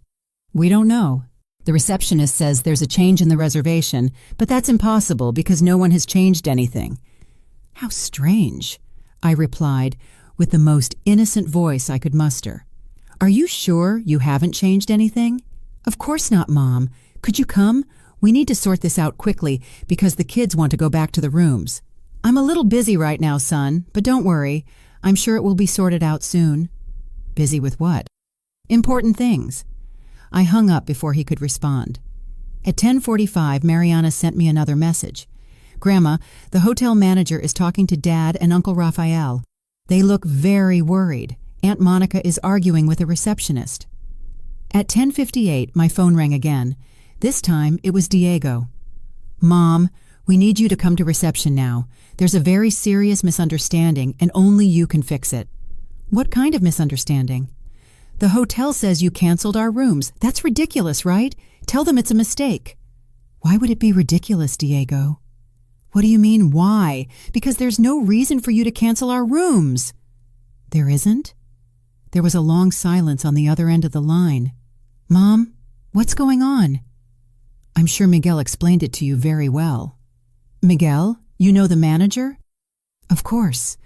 "We don't know. The receptionist says there's a change in the reservation, but that's impossible because no one has changed anything." "How strange," I replied with the most innocent voice I could muster. "Are you sure you haven't changed anything?" "Of course not, Mom. Could you come? We need to sort this out quickly because the kids want to go back to the rooms." "I'm a little busy right now, son, but don't worry. I'm sure it will be sorted out soon." "Busy with what?" "Important things." I hung up before he could respond. At 10:45, Mariana sent me another message. "Grandma, the hotel manager is talking to Dad and Uncle Raphael. They look very worried. Aunt Monica is arguing with a receptionist." At 10:58, my phone rang again. This time, it was Diego. "Mom, we need you to come to reception now. There's a very serious misunderstanding, and only you can fix it." "What kind of misunderstanding?" "The hotel says you canceled our rooms. That's ridiculous, right? Tell them it's a mistake." "Why would it be ridiculous, Diego?" "What do you mean, why? Because there's no reason for you to cancel our rooms." "There isn't?" There was a long silence on the other end of the line. "Mom, what's going on?" "I'm sure Miguel explained it to you very well." "Miguel? You know the manager?" "Of course.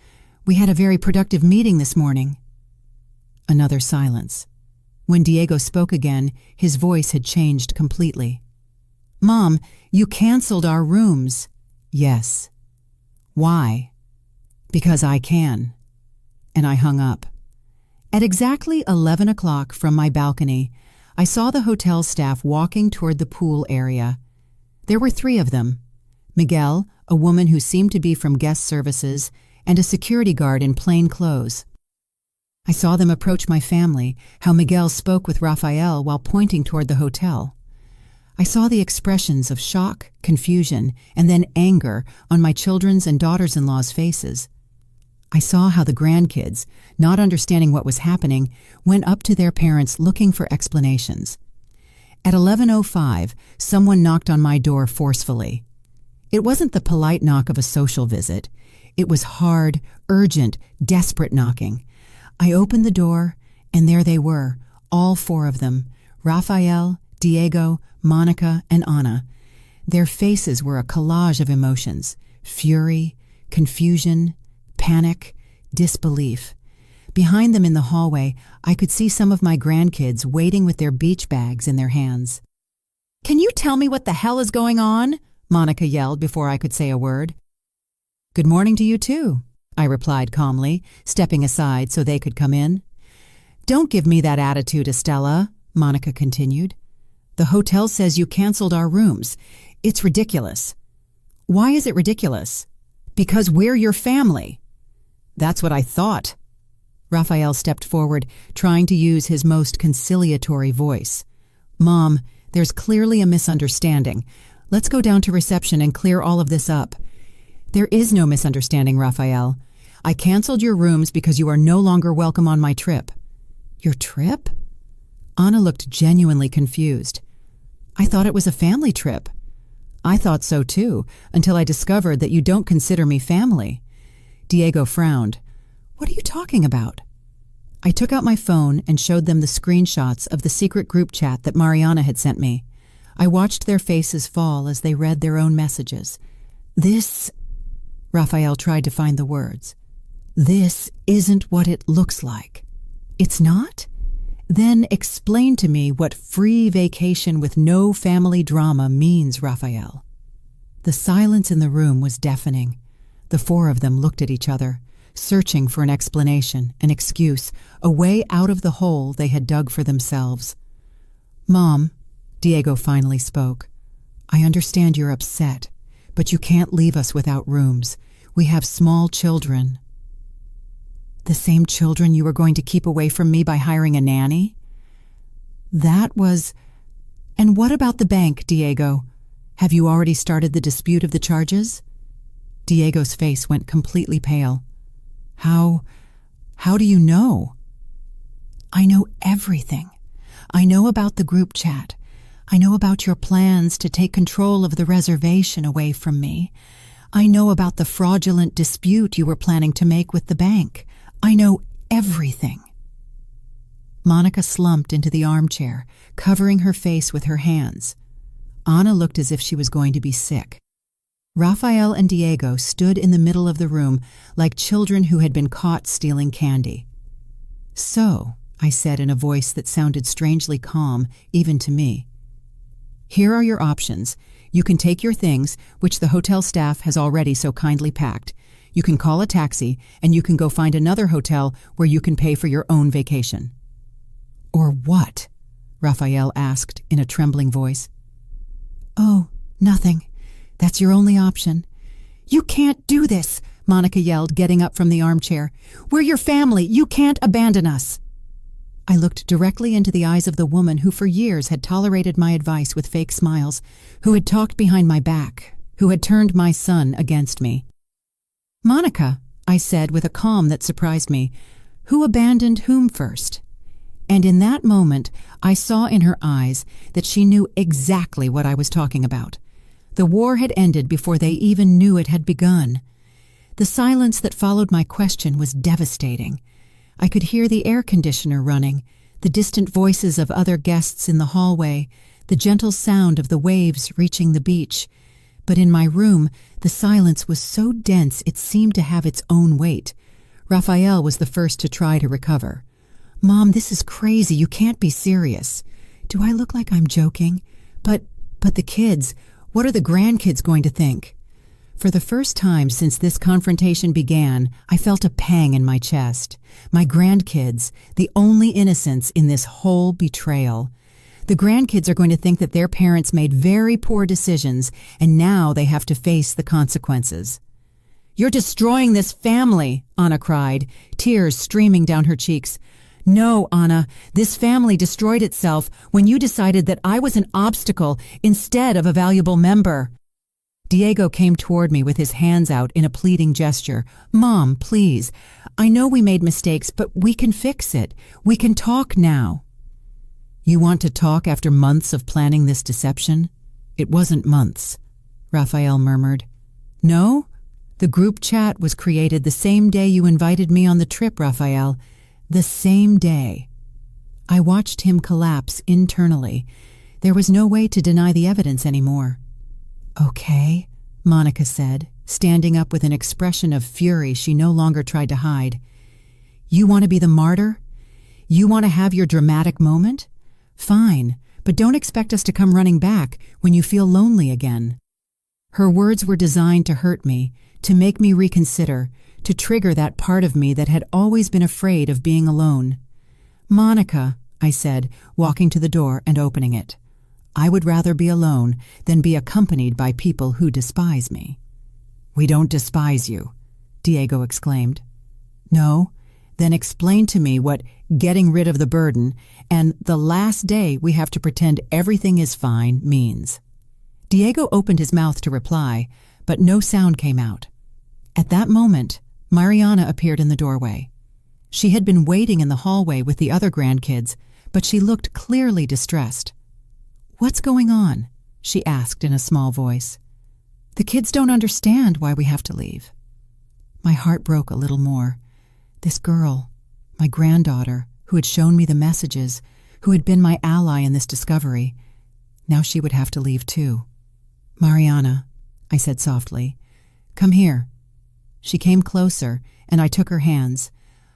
We had a very productive meeting this morning." Another silence. When Diego spoke again, his voice had changed completely. "Mom, you canceled our rooms." "Yes." "Why?" "Because I can." And I hung up. At exactly 11 o'clock from my balcony, I saw the hotel staff walking toward the pool area. There were 3 of them: Miguel, a woman who seemed to be from guest services, and a security guard in plain clothes. I saw them approach my family, how Miguel spoke with Raphael while pointing toward the hotel. I saw the expressions of shock, confusion, and then anger on my children's and daughters-in-law's faces. I saw how the grandkids, not understanding what was happening, went up to their parents looking for explanations. At 11:05, someone knocked on my door forcefully. It wasn't the polite knock of a social visit. It was hard, urgent, desperate knocking. I opened the door, and there they were, all 4 of them, Raphael, Diego, Monica, and Anna. Their faces were a collage of emotions: fury, confusion, panic, disbelief. Behind them in the hallway, I could see some of my grandkids waiting with their beach bags in their hands. "Can you tell me what the hell is going on?" Monica yelled before I could say a word. "Good morning to you too," I replied calmly, stepping aside so they could come in. "Don't give me that attitude, Estella," Monica continued. "The hotel says you canceled our rooms. It's ridiculous." "Why is it ridiculous?" "Because we're your family." "That's what I thought." Raphael stepped forward, trying to use his most conciliatory voice. "Mom, there's clearly a misunderstanding. Let's go down to reception and clear all of this up." "There is no misunderstanding, Raphael. I canceled your rooms because you are no longer welcome on my trip." "Your trip?" Anna looked genuinely confused. "I thought it was a family trip." "I thought so too, until I discovered that you don't consider me family." Diego frowned. "What are you talking about?" I took out my phone and showed them the screenshots of the secret group chat that Mariana had sent me. I watched their faces fall as they read their own messages. "This..." Raphael tried to find the words. "This isn't what it looks like." "It's not?" "Then explain to me what free vacation with no family drama means, Raphael." The silence in the room was deafening. The 4 of them looked at each other, searching for an explanation, an excuse, a way out of the hole they had dug for themselves. "Mom," Diego finally spoke, "I understand you're upset, but you can't leave us without rooms. We have small children." The same children you were going to keep away from me by hiring a nanny? And what about the bank, Diego? Have you already started the dispute of the charges? Diego's face went completely pale. How do you know? I know everything. I know about the group chat. I know about your plans to take control of the reservation away from me. I know about the fraudulent dispute you were planning to make with the bank. I know everything. Monica slumped into the armchair, covering her face with her hands. Anna looked as if she was going to be sick. Rafael and Diego stood in the middle of the room like children who had been caught stealing candy. So, I said in a voice that sounded strangely calm, even to me. Here are your options. You can take your things, which the hotel staff has already so kindly packed. You can call a taxi, and you can go find another hotel where you can pay for your own vacation. Or what? Rafael asked in a trembling voice. Oh, nothing. That's your only option. You can't do this, Monica yelled, getting up from the armchair. We're your family. You can't abandon us. I looked directly into the eyes of the woman who for years had tolerated my advice with fake smiles, who had talked behind my back, who had turned my son against me. Monica, I said with a calm that surprised me, who abandoned whom first? And in that moment, I saw in her eyes that she knew exactly what I was talking about. The war had ended before they even knew it had begun. The silence that followed my question was devastating. I could hear the air conditioner running, the distant voices of other guests in the hallway, the gentle sound of the waves reaching the beach. But in my room, the silence was so dense it seemed to have its own weight. Rafael was the first to try to recover. Mom, this is crazy. You can't be serious. Do I look like I'm joking? But the kids, what are the grandkids going to think? For the first time since this confrontation began, I felt a pang in my chest. My grandkids, the only innocents in this whole betrayal. The grandkids are going to think that their parents made very poor decisions, and now they have to face the consequences. You're destroying this family, Anna cried, tears streaming down her cheeks. No, Anna, this family destroyed itself when you decided that I was an obstacle instead of a valuable member. Diego came toward me with his hands out in a pleading gesture. Mom, please. I know we made mistakes, but we can fix it. We can talk now. You want to talk after months of planning this deception? It wasn't months, Rafael murmured. No? The group chat was created the same day you invited me on the trip, Rafael. The same day. I watched him collapse internally. There was no way to deny the evidence anymore. Okay, Monica said, standing up with an expression of fury she no longer tried to hide. You want to be the martyr? You want to have your dramatic moment? Fine, but don't expect us to come running back when you feel lonely again. Her words were designed to hurt me, to make me reconsider, to trigger that part of me that had always been afraid of being alone. Monica, I said, walking to the door and opening it. I would rather be alone than be accompanied by people who despise me. We don't despise you, Diego exclaimed. No? Then explain to me what getting rid of the burden and the last day we have to pretend everything is fine means. Diego opened his mouth to reply, but no sound came out. At that moment, Mariana appeared in the doorway. She had been waiting in the hallway with the other grandkids, but she looked clearly distressed. What's going on? She asked in a small voice. The kids don't understand why we have to leave. My heart broke a little more. This girl, my granddaughter, who had shown me the messages, who had been my ally in this discovery, now she would have to leave too. Mariana, I said softly, come here. She came closer, and I took her hands.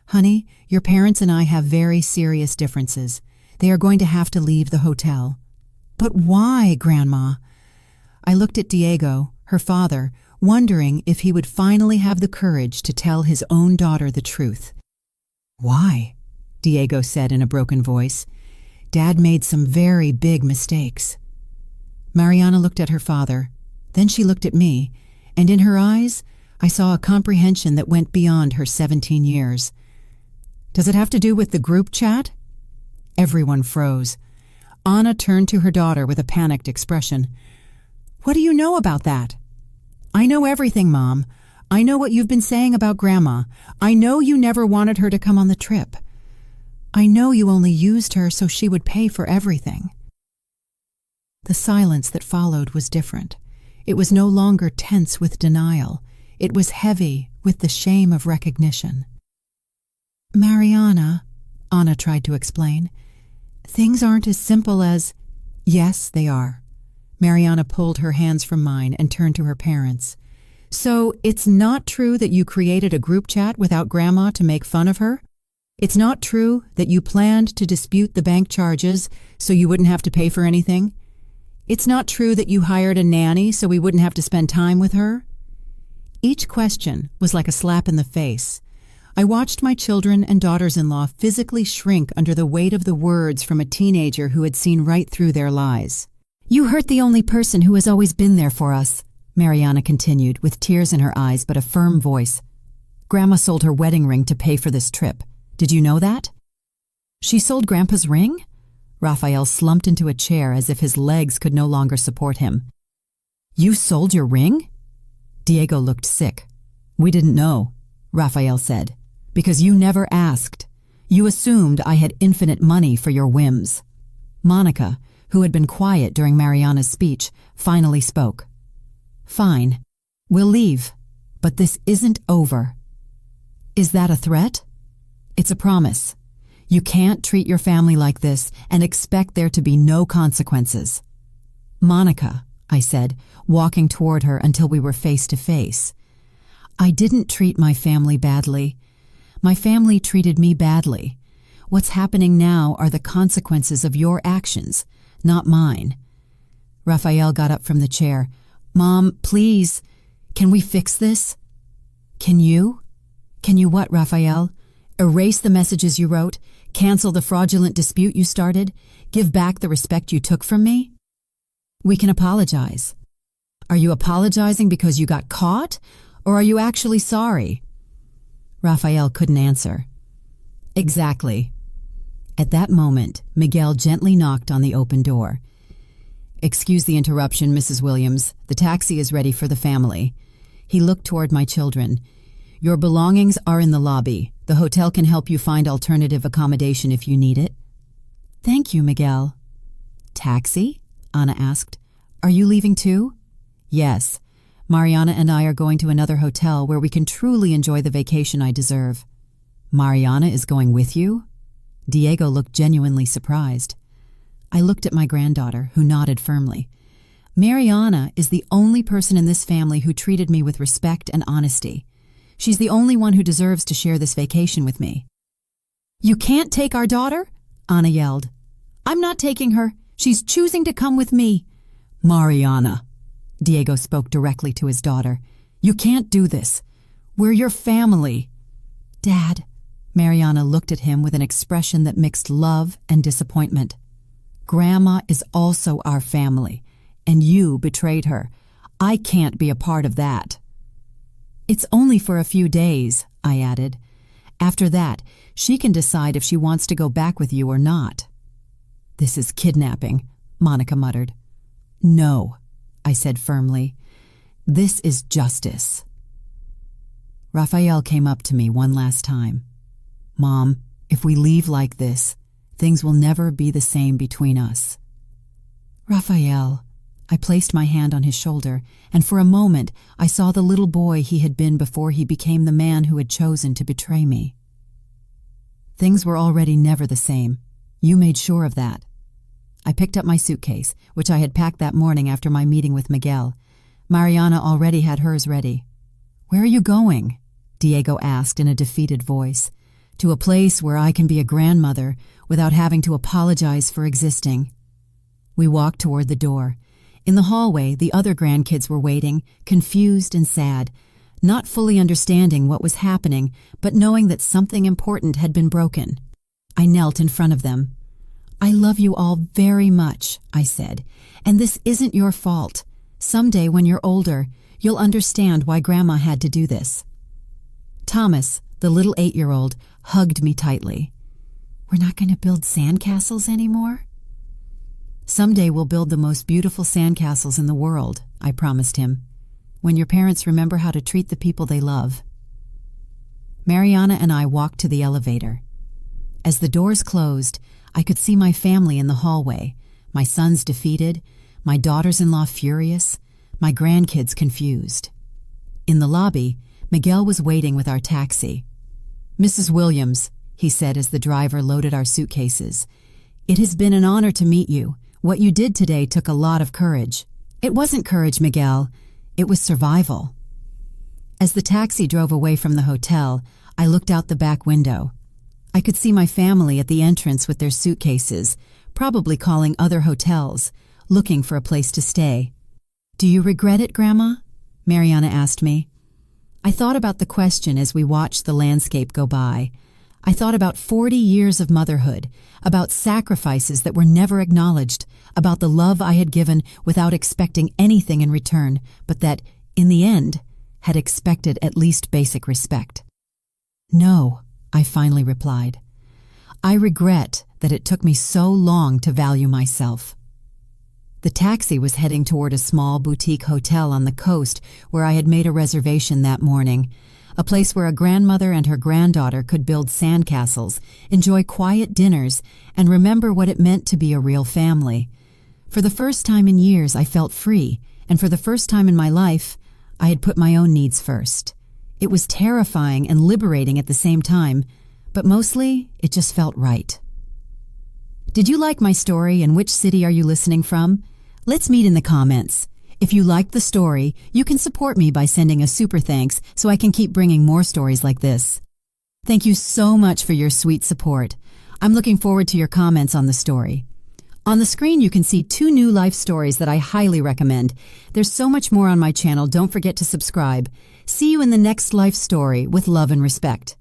Honey, your parents and I have very serious differences. They are going to have to leave the hotel. But why, Grandma? I looked at Diego, her father, wondering if he would finally have the courage to tell his own daughter the truth. Why? Diego said in a broken voice. Dad made some very big mistakes. Mariana looked at her father. Then she looked at me, and in her eyes, I saw a comprehension that went beyond her 17 years. Does it have to do with the group chat? Everyone froze. Anna turned to her daughter with a panicked expression. What do you know about that? I know everything, Mom. I know what you've been saying about Grandma. I know you never wanted her to come on the trip. I know you only used her so she would pay for everything. The silence that followed was different. It was no longer tense with denial. It was heavy with the shame of recognition. Mariana, Anna tried to explain, things aren't as simple as— Yes, they are. Mariana pulled her hands from mine and turned to her parents. So it's not true that you created a group chat without Grandma to make fun of her? It's not true that you planned to dispute the bank charges so you wouldn't have to pay for anything? It's not true that you hired a nanny so we wouldn't have to spend time with her? Each question was like a slap in the face. I watched my children and daughters-in-law physically shrink under the weight of the words from a teenager who had seen right through their lies. You hurt the only person who has always been there for us, Mariana continued, with tears in her eyes but a firm voice. Grandma sold her wedding ring to pay for this trip. Did you know that? She sold Grandpa's ring? Raphael slumped into a chair as if his legs could no longer support him. You sold your ring? Diego looked sick. We didn't know, Raphael said, because you never asked. You assumed I had infinite money for your whims. Monica, who had been quiet during Mariana's speech, finally spoke. Fine, we'll leave, but this isn't over. Is that a threat? It's a promise. You can't treat your family like this and expect there to be no consequences. Monica, I said, walking toward her until we were face to face. I didn't treat my family badly. My family treated me badly. What's happening now are the consequences of your actions, not mine. Raphael got up from the chair. Mom, please, can we fix this? Can you? Can you what, Raphael? Erase the messages you wrote? Cancel the fraudulent dispute you started? Give back the respect you took from me? We can apologize. Are you apologizing because you got caught, or are you actually sorry? Raphael couldn't answer. Exactly. At that moment, Miguel gently knocked on the open door. Excuse the interruption, Mrs. Williams. The taxi is ready for the family. He looked toward my children. Your belongings are in the lobby. The hotel can help you find alternative accommodation if you need it. Thank you, Miguel. Taxi? Anna asked. Are you leaving too? Yes. Mariana and I are going to another hotel where we can truly enjoy the vacation I deserve. Mariana is going with you? Diego looked genuinely surprised. I looked at my granddaughter, who nodded firmly. Mariana is the only person in this family who treated me with respect and honesty. She's the only one who deserves to share this vacation with me. You can't take our daughter? Anna yelled. I'm not taking her. She's choosing to come with me. Mariana. Diego spoke directly to his daughter. You can't do this. We're your family. Dad. Mariana looked at him with an expression that mixed love and disappointment. Grandma is also our family, and you betrayed her. I can't be a part of that. It's only for a few days, I added. After that, she can decide if she wants to go back with you or not. This is kidnapping, Monica muttered. No, I said firmly. This is justice. Raphael came up to me one last time. Mom, if we leave like this, things will never be the same between us. Raphael, I placed my hand on his shoulder, and for a moment I saw the little boy he had been before he became the man who had chosen to betray me. Things were already never the same. You made sure of that. I picked up my suitcase, which I had packed that morning after my meeting with Miguel. Mariana already had hers ready. Where are you going? Diego asked in a defeated voice. To a place where I can be a grandmother without having to apologize for existing. We walked toward the door. In the hallway, the other grandkids were waiting, confused and sad, not fully understanding what was happening, but knowing that something important had been broken. I knelt in front of them. I love you all very much, I said, and this isn't your fault. Someday when you're older, you'll understand why Grandma had to do this. Thomas, the little 8-year-old, hugged me tightly. We're not going to build sandcastles anymore? Someday we'll build the most beautiful sandcastles in the world, I promised him, when your parents remember how to treat the people they love. Mariana and I walked to the elevator. As the doors closed, I could see my family in the hallway, my sons defeated, my daughters-in-law furious, my grandkids confused. In the lobby, Miguel was waiting with our taxi. "Mrs. Williams," he said as the driver loaded our suitcases, "it has been an honor to meet you. What you did today took a lot of courage." "It wasn't courage, Miguel. It was survival." As the taxi drove away from the hotel, I looked out the back window. I could see my family at the entrance with their suitcases, probably calling other hotels, looking for a place to stay. "Do you regret it, Grandma?" Mariana asked me. I thought about the question as we watched the landscape go by. I thought about 40 years of motherhood, about sacrifices that were never acknowledged, about the love I had given without expecting anything in return, but that, in the end, had expected at least basic respect. "No," I finally replied. "I regret that it took me so long to value myself." The taxi was heading toward a small boutique hotel on the coast where I had made a reservation that morning, a place where a grandmother and her granddaughter could build sandcastles, enjoy quiet dinners, and remember what it meant to be a real family. For the first time in years, I felt free, and for the first time in my life, I had put my own needs first. It was terrifying and liberating at the same time, but mostly, it just felt right. Did you like my story, and which city are you listening from? Let's meet in the comments. If you liked the story, you can support me by sending a super thanks so I can keep bringing more stories like this. Thank you so much for your sweet support. I'm looking forward to your comments on the story. On the screen, you can see 2 new life stories that I highly recommend. There's so much more on my channel. Don't forget to subscribe. See you in the next life story with love and respect.